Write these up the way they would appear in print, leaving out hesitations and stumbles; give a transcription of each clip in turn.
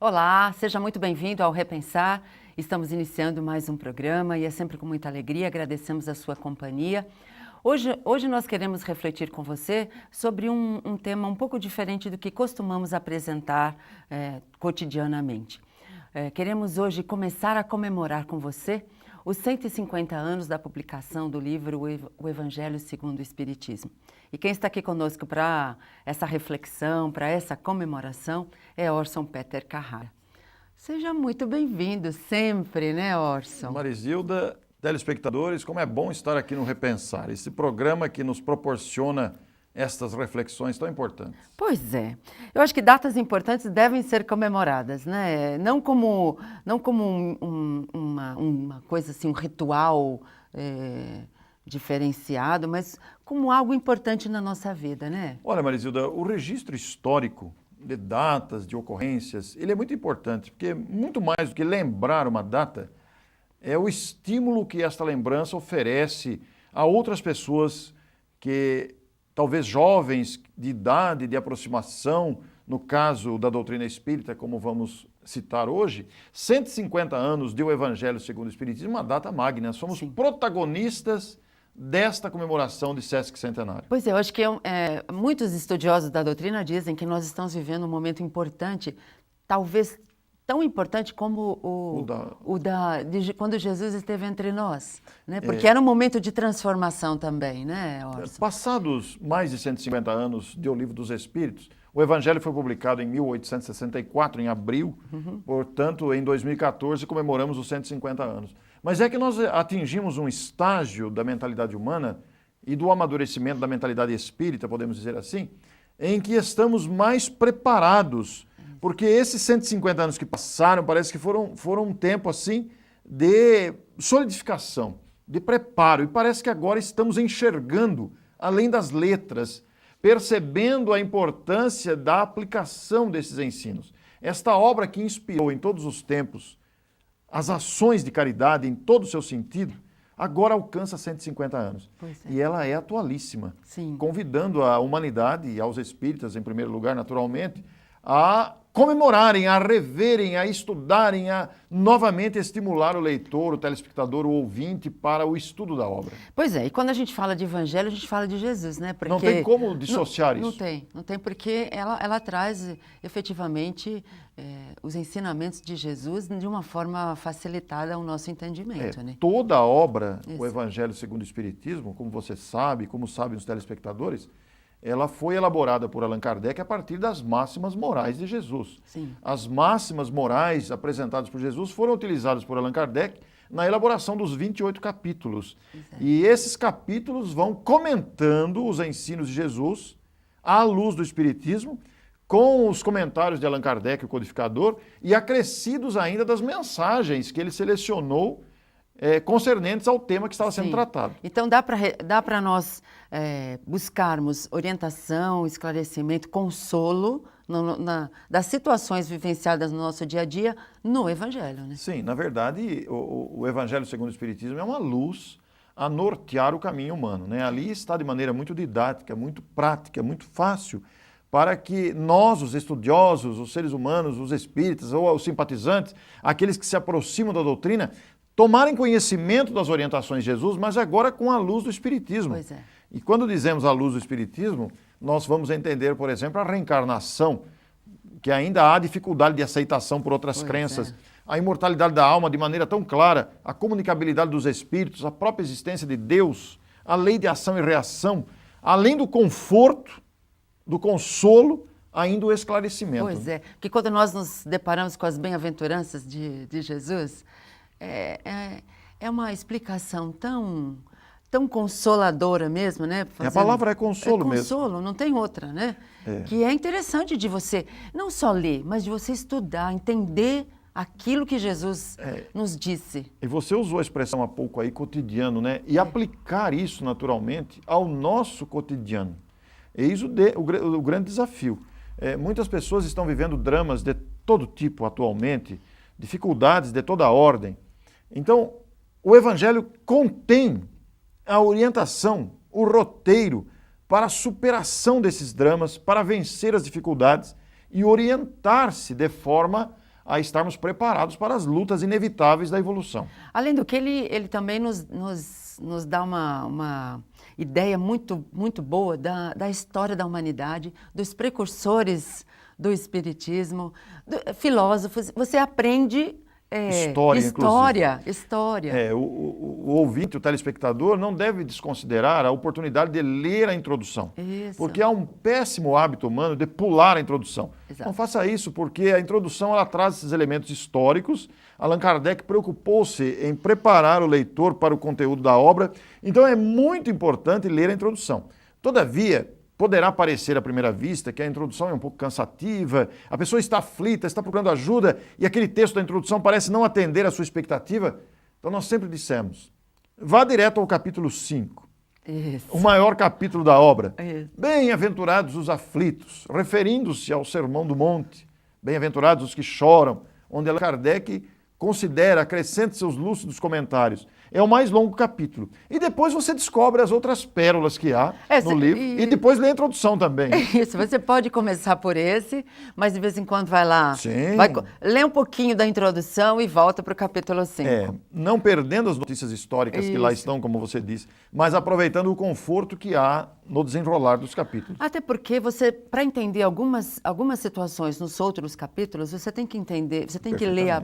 Olá, seja muito bem-vindo ao Repensar. Estamos iniciando mais um programa e é sempre com muita alegria, agradecemos a sua companhia. Hoje nós queremos refletir com você sobre um tema um pouco diferente do que costumamos apresentar cotidianamente. Queremos hoje começar a comemorar com você os 150 anos da publicação do livro O Evangelho segundo o Espiritismo. E quem está aqui conosco para essa reflexão, para essa comemoração, é Orson Peter Carrara. Seja muito bem-vindo sempre, né, Orson? Marisilda, telespectadores, como é bom estar aqui no Repensar, esse programa que nos proporciona estas reflexões tão importantes. Pois é. Eu acho que datas importantes devem ser comemoradas, né? Não como uma coisa assim, um ritual diferenciado, mas como algo importante na nossa vida, né? Olha, Marisilda, o registro histórico de datas, de ocorrências, ele é muito importante, porque muito mais do que lembrar uma data, é o estímulo que esta lembrança oferece a outras pessoas que, talvez jovens de idade, de aproximação, no caso da doutrina espírita, como vamos citar hoje, 150 anos de O Evangelho segundo o Espiritismo, uma data magna. Somos protagonistas desta comemoração de Sesc Centenário. Pois é, eu acho que muitos estudiosos da doutrina dizem que nós estamos vivendo um momento importante, talvez tão importante como quando Jesus esteve entre nós, né? Porque era um momento de transformação também, né, Orson? Passados mais de 150 anos de O Livro dos Espíritos, o Evangelho foi publicado em 1864, em abril, portanto, em 2014 comemoramos os 150 anos. Mas é que nós atingimos um estágio da mentalidade humana e do amadurecimento da mentalidade espírita, podemos dizer assim, em que estamos mais preparados, porque esses 150 anos que passaram parece que foram um tempo assim de solidificação, de preparo, e parece que agora estamos enxergando além das letras, percebendo a importância da aplicação desses ensinos. Esta obra que inspirou em todos os tempos as ações de caridade em todo o seu sentido, agora alcança 150 anos. E ela é atualíssima, convidando a humanidade e aos espíritas, em primeiro lugar, naturalmente, a comemorarem, a reverem, a estudarem, a novamente estimular o leitor, o telespectador, o ouvinte para o estudo da obra. Pois é, e quando a gente fala de evangelho, a gente fala de Jesus, né? Porque não tem como dissociar isso. Não tem, porque ela traz efetivamente os ensinamentos de Jesus de uma forma facilitada ao nosso entendimento, né? Toda a obra, o Evangelho segundo o Espiritismo, como você sabe, como sabem os telespectadores, ela foi elaborada por Allan Kardec a partir das máximas morais de Jesus. As máximas morais apresentadas por Jesus foram utilizadas por Allan Kardec na elaboração dos 28 capítulos. E esses capítulos vão comentando os ensinos de Jesus à luz do Espiritismo, com os comentários de Allan Kardec, o codificador, e acrescidos ainda das mensagens que ele selecionou concernentes ao tema que estava sendo tratado. Então dá para nós buscarmos orientação, esclarecimento, consolo das situações vivenciadas no nosso dia a dia no Evangelho, né? Sim, na verdade, o Evangelho segundo o Espiritismo é uma luz a nortear o caminho humano, né? Ali está de maneira muito didática, muito prática, muito fácil, para que nós, os estudiosos, os seres humanos, os espíritas ou os simpatizantes, aqueles que se aproximam da doutrina, tomarem conhecimento das orientações de Jesus, mas agora com a luz do Espiritismo. Pois é. E quando dizemos a luz do Espiritismo, nós vamos entender, por exemplo, a reencarnação, que ainda há dificuldade de aceitação por outras crenças, a imortalidade da alma de maneira tão clara, a comunicabilidade dos espíritos, a própria existência de Deus, a lei de ação e reação, além do conforto, do consolo, ainda o esclarecimento. Pois é, porque quando nós nos deparamos com as bem-aventuranças de Jesus, é uma explicação tão consoladora mesmo, né? A palavra é consolo mesmo. É consolo, não tem outra, né? Que é interessante de você não só ler, mas de você estudar, entender aquilo que Jesus nos disse. E você usou a expressão há pouco aí, cotidiano, né? E aplicar isso naturalmente ao nosso cotidiano. Eis o grande desafio. Muitas pessoas estão vivendo dramas de todo tipo atualmente, dificuldades de toda ordem. Então, o Evangelho contém a orientação, o roteiro para a superação desses dramas, para vencer as dificuldades e orientar-se de forma a estarmos preparados para as lutas inevitáveis da evolução. Além do que, ele também nos dá uma ideia muito, muito boa da história da humanidade, dos precursores do Espiritismo, filósofos. Você aprende história. O ouvinte, o telespectador, não deve desconsiderar a oportunidade de ler a introdução. Isso. Porque há um péssimo hábito humano de pular a introdução. Exato. Não faça isso, porque a introdução ela traz esses elementos históricos. Allan Kardec preocupou-se em preparar o leitor para o conteúdo da obra. Então é muito importante ler a introdução. Todavia, poderá parecer à primeira vista que a introdução é um pouco cansativa, a pessoa está aflita, está procurando ajuda e aquele texto da introdução parece não atender à sua expectativa. Então nós sempre dissemos, vá direto ao capítulo 5, o maior capítulo da obra. Bem-aventurados os aflitos, referindo-se ao Sermão do Monte, bem-aventurados os que choram, onde Allan Kardec considera, acrescenta seus lúcidos comentários. É o mais longo capítulo. E depois você descobre as outras pérolas que há no livro. E depois lê a introdução também. Isso, você pode começar por esse, mas de vez em quando vai lá. Sim. Lê um pouquinho da introdução e volta para o capítulo 5. Não perdendo as notícias históricas que lá estão, como você disse, mas aproveitando o conforto que há no desenrolar dos capítulos. Até porque você, para entender algumas situações nos outros capítulos, você tem que entender, você tem que ler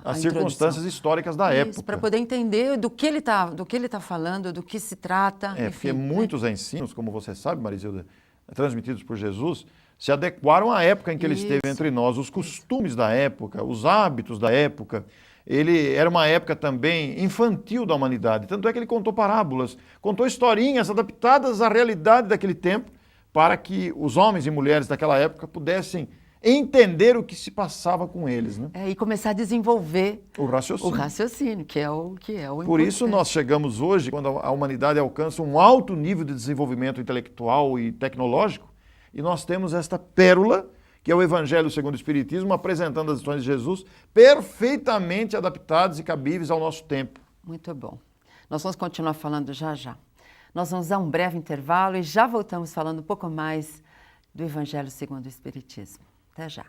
as circunstâncias históricas da época. Para poder entender do que ele tá falando, do que se trata. Enfim, porque muitos ensinos, como você sabe, Marisilda, transmitidos por Jesus, se adequaram à época em que ele esteve entre nós, os costumes da época, os hábitos da época. Ele era uma época também infantil da humanidade, tanto é que ele contou parábolas, contou historinhas adaptadas à realidade daquele tempo, para que os homens e mulheres daquela época pudessem entender o que se passava com eles, né? E começar a desenvolver o raciocínio, que é o importante. Por isso nós chegamos hoje, quando a humanidade alcança um alto nível de desenvolvimento intelectual e tecnológico, e nós temos esta pérola, que é o Evangelho segundo o Espiritismo, apresentando as lições de Jesus perfeitamente adaptadas e cabíveis ao nosso tempo. Muito bom. Nós vamos continuar falando já. Nós vamos dar um breve intervalo e já voltamos falando um pouco mais do Evangelho segundo o Espiritismo. Até já.